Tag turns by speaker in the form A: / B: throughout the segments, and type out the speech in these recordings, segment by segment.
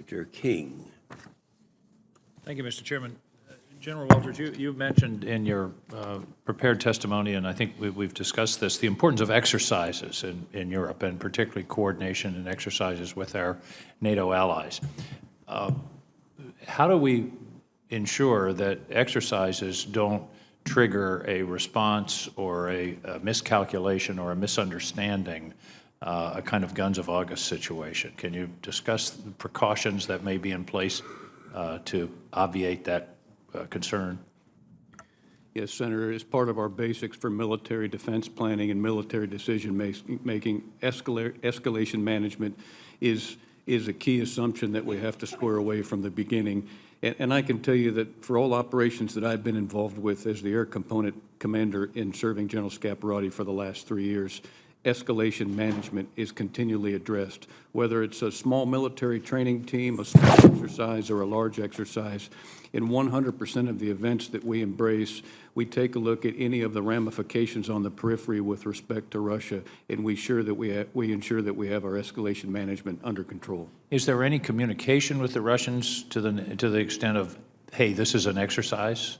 A: Mr. King.
B: Thank you, Mr. Chairman. General Walters, you mentioned in your prepared testimony, and I think we've discussed this, the importance of exercises in Europe, and particularly coordination and exercises with our NATO allies. How do we ensure that exercises don't trigger a response or a miscalculation or a misunderstanding, a kind of guns of August situation? Can you discuss the precautions that may be in place to obviate that concern?
C: Yes, Senator. As part of our basics for military defense planning and military decision making, escalation management is a key assumption that we have to square away from the beginning. And I can tell you that for all operations that I've been involved with as the Air Component Commander in serving General Scaparrotti for the last 3 years, escalation management is continually addressed. Whether it's a small military training team, a small exercise, or a large exercise, in 100% of the events that we embrace, we take a look at any of the ramifications on the periphery with respect to Russia, and we ensure that we have our escalation management under control.
B: Is there any communication with the Russians to the extent of, hey, this is an exercise?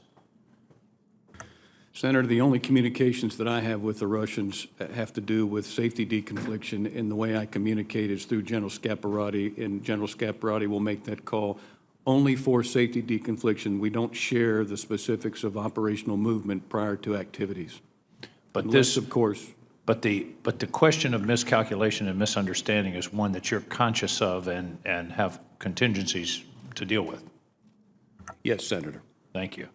C: Senator, the only communications that I have with the Russians have to do with safety deconfliction, and the way I communicate is through General Scaparrotti, and General Scaparrotti will make that call only for safety deconfliction. We don't share the specifics of operational movement prior to activities.
B: But
C: unless, of course.
B: But the question of miscalculation and misunderstanding is one that you're conscious of and have contingencies to deal with.
C: Yes, Senator.
B: Thank you.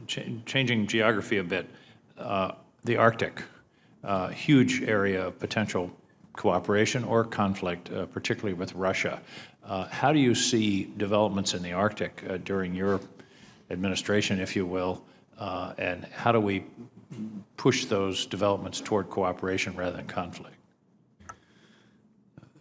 B: Changing geography a bit, the Arctic, huge area of potential cooperation or conflict, particularly with Russia. How do you see developments in the Arctic during your administration, if you will, and how do we push those developments toward cooperation rather than conflict?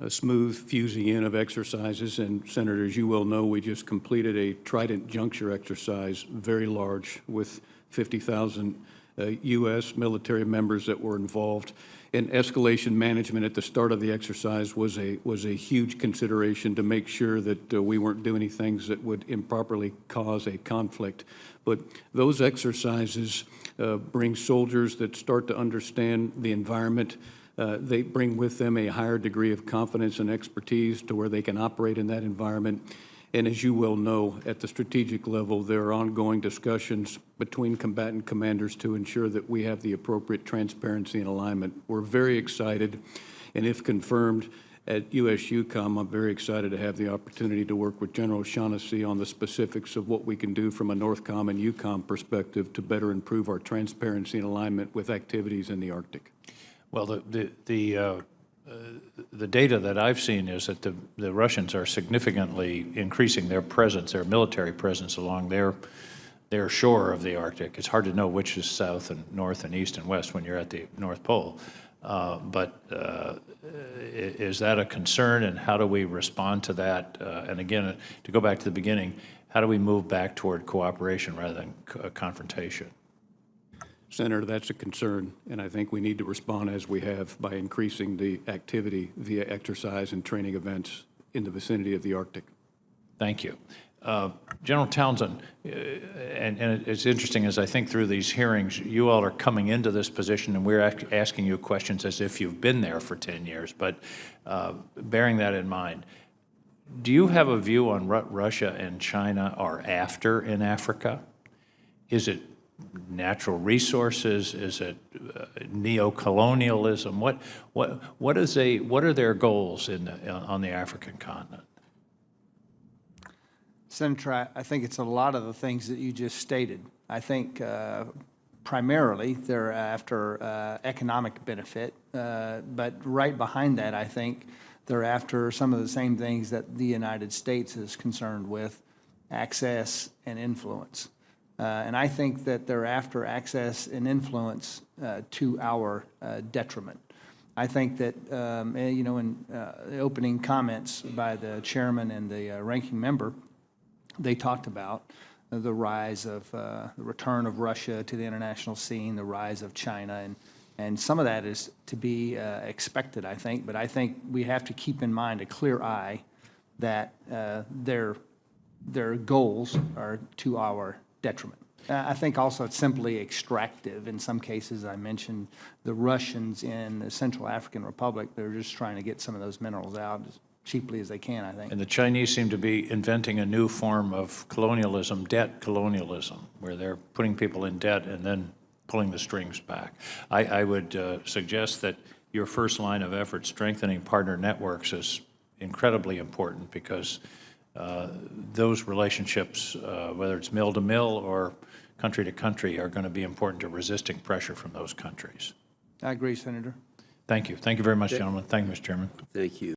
C: A smooth fusing in of exercises, and Senator, as you well know, we just completed a Trident Juncture exercise, very large, with 50,000 U.S. military members that were involved. And escalation management at the start of the exercise was a huge consideration to make sure that we weren't doing any things that would improperly cause a conflict. But those exercises bring soldiers that start to understand the environment. They bring with them a higher degree of confidence and expertise to where they can operate in that environment. And as you well know, at the strategic level, there are ongoing discussions between combatant commanders to ensure that we have the appropriate transparency and alignment. We're very excited, and if confirmed at USUCOM, I'm very excited to have the opportunity to work with General O'Shaughnessy on the specifics of what we can do from a NORTHCOM and UCOM perspective to better improve our transparency and alignment with activities in the Arctic.
B: Well, the data that I've seen is that the Russians are significantly increasing their presence, their military presence along their shore of the Arctic. It's hard to know which is south and north and east and west when you're at the North Pole. But is that a concern, and how do we respond to that? And again, to go back to the beginning, how do we move back toward cooperation rather than confrontation?
C: Senator, that's a concern, and I think we need to respond as we have by increasing the activity via exercise and training events in the vicinity of the Arctic.
B: Thank you. General Townsend, and it's interesting as I think through these hearings, you all are coming into this position and we're asking you questions as if you've been there for 10 years, but bearing that in mind, do you have a view on what Russia and China are after in Africa? Is it natural resources? Is it neo-colonialism? What are their goals on the African continent?
D: Senator, I think it's a lot of the things that you just stated. I think primarily they're after economic benefit, but right behind that, I think they're after some of the same things that the United States is concerned with, access and influence. And I think that they're after access and influence to our detriment. I think that, you know, in the opening comments by the chairman and the ranking member, they talked about the rise of the return of Russia to the international scene, the rise of China, and some of that is to be expected, I think. But I think we have to keep in mind a clear eye that their goals are to our detriment. I think also it's simply extractive. In some cases, I mentioned the Russians in the Central African Republic, they're just trying to get some of those minerals out as cheaply as they can, I think.
B: And the Chinese seem to be inventing a new form of colonialism, debt colonialism, where they're putting people in debt and then pulling the strings back. I would suggest that your first line of effort, strengthening partner networks, is incredibly important because those relationships, whether it's mill to mill or country to country, are going to be important to resisting pressure from those countries.
D: I agree, Senator.
B: Thank you. Thank you very much, gentlemen. Thank you, Mr. Chairman.
A: Thank you.